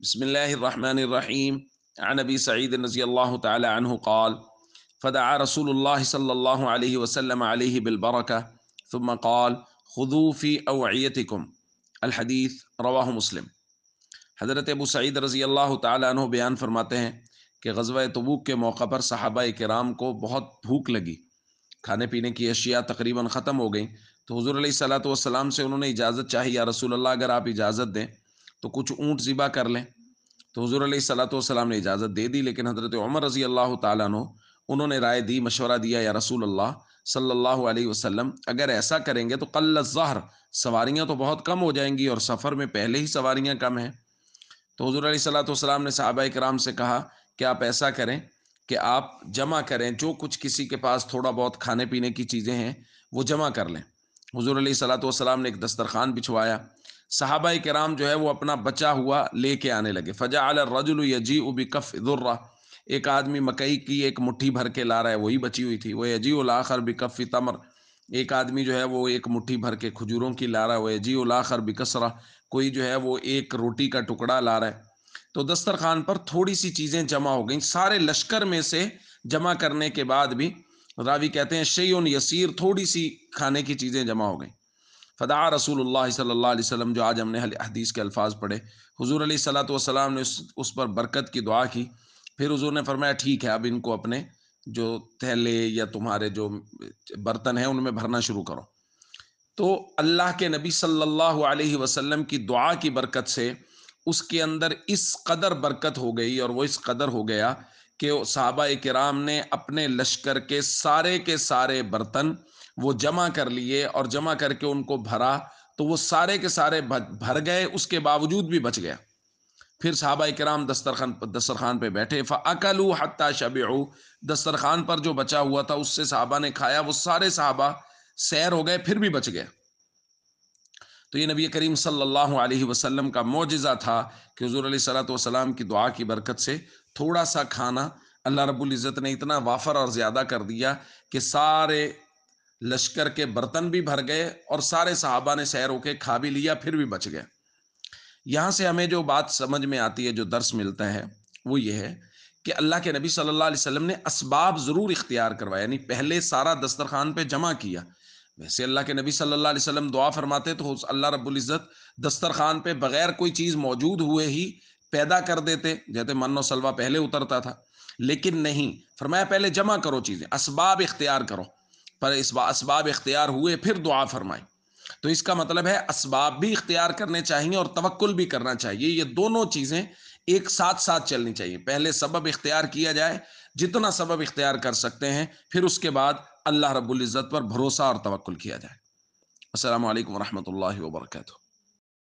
بسم الله الرحمن الرحيم. عن أبي سعيد رضي الله تعالى عنه قال: فدعا رسول الله صلى الله عليه وسلم عليه بالبركة ثم قال: خذوا في أوعيتكم. الحدیث رواہ مسلم۔ حضرت ابو سعید رضی اللہ تعالیٰ عنہ بیان فرماتے ہیں کہ غزوہ تبوک کے موقع پر صحابہ کرام کو بہت بھوک لگی، کھانے پینے کی اشیاء تقریباً ختم ہو گئیں، تو حضور علیہ الصلوۃ والسلام سے انہوں نے اجازت چاہی، یا رسول اللہ اگر آپ اجازت دیں تو کچھ اونٹ ذبح کر لیں۔ تو حضور علیہ الصلوۃ والسلام نے اجازت دے دی، لیکن حضرت عمر رضی اللہ تعالیٰ عنہ انہوں نے رائے دی، مشورہ دیا، یا رسول اللہ صلی اللہ علیہ وسلم اگر ایسا کریں گے تو قل الظہر، سواریاں تو بہت کم ہو جائیں گی، اور سفر میں پہلے ہی سواریاں کم ہیں۔ تو حضور علیہ الصلوۃ والسلام نے صحابہ کرام سے کہا کہ آپ ایسا کریں کہ آپ جمع کریں، جو کچھ کسی کے پاس تھوڑا بہت کھانے پینے کی چیزیں ہیں وہ جمع کر لیں۔ حضور علیہ الصلوۃ والسلام نے ایک دسترخوان بچھوایا، صحابہ کرام جو ہے وہ اپنا بچا ہوا لے کے آنے لگے۔ فجعل الرجل یجیء بکف ذرہ، ایک آدمی مکئی کی ایک مٹھی بھر کے لا رہا ہے، وہی بچی ہوئی تھی۔ وہ یجیء الاخر بکف تمر، ایک آدمی جو ہے وہ ایک مٹھی بھر کے کھجوروں کی لا رہا ہے۔ وہ یجیء الاخر بکسرہ، کوئی جو ہے وہ ایک روٹی کا ٹکڑا لا رہا ہے۔ تو دسترخوان پر تھوڑی سی چیزیں جمع ہو گئیں، سارے لشکر میں سے جمع کرنے کے بعد بھی راوی کہتے ہیں شیء یسیر، تھوڑی سی کھانے کی چیزیں جمع ہو گئیں۔ فدعا رسول اللہ صلی اللہ علیہ وسلم، جو آج ہم نے حدیث کے الفاظ پڑھے، حضور علیہ الصلوۃ والسلام نے اس پر برکت کی دعا کی۔ پھر حضور نے فرمایا ٹھیک ہے، اب ان کو اپنے جو تھیلے یا تمہارے جو برتن ہیں ان میں بھرنا شروع کرو۔ تو اللہ کے نبی صلی اللہ علیہ وسلم کی دعا کی برکت سے اس کے اندر اس قدر برکت ہو گئی، اور وہ اس قدر ہو گیا کہ صحابہ کرام نے اپنے لشکر کے سارے برتن وہ جمع کر لیے، اور جمع کر کے ان کو بھرا، تو وہ سارے کے سارے بھر گئے، اس کے باوجود بھی بچ گیا۔ پھر صحابہ کرام دسترخوان پہ بیٹھے، فَأَكَلُوا حَتَّى شَبِعُوا، دسترخوان پر جو بچا ہوا تھا اس سے صحابہ نے کھایا، وہ سارے صحابہ سیر ہو گئے، پھر بھی بچ گئے۔ تو یہ نبی کریم صلی اللہ علیہ وسلم کا معجزہ تھا کہ حضور علیہ الصلوۃ والسلام کی دعا کی برکت سے تھوڑا سا کھانا اللہ رب العزت نے اتنا وافر اور زیادہ کر دیا کہ سارے لشکر کے برتن بھی بھر گئے، اور سارے صحابہ نے سیر ہو کے کھا بھی لیا، پھر بھی بچ گئے۔ یہاں سے ہمیں جو بات سمجھ میں آتی ہے، جو درس ملتا ہے، وہ یہ ہے کہ اللہ کے نبی صلی اللہ علیہ وسلم نے اسباب ضرور اختیار کروایا، یعنی پہلے سارا دسترخوان پہ جمع کیا۔ ویسے اللہ کے نبی صلی اللہ علیہ وسلم دعا فرماتے تو اللہ رب العزت دسترخوان پہ بغیر کوئی چیز موجود ہوئے ہی پیدا کر دیتے، جیسے من و سلوہ پہلے اترتا تھا، لیکن نہیں، فرمایا پہلے جمع کرو چیزیں، اسباب اختیار کرو۔ پر اسباب اختیار ہوئے پھر دعا فرمائی۔ تو اس کا مطلب ہے اسباب بھی اختیار کرنے چاہیے اور توکل بھی کرنا چاہیے، یہ دونوں چیزیں ایک ساتھ ساتھ چلنی چاہیے۔ پہلے سبب اختیار کیا جائے، جتنا سبب اختیار کر سکتے ہیں، پھر اس کے بعد اللہ رب العزت پر بھروسہ اور توکل کیا جائے۔ السلام علیکم ورحمۃ اللہ وبرکاتہ۔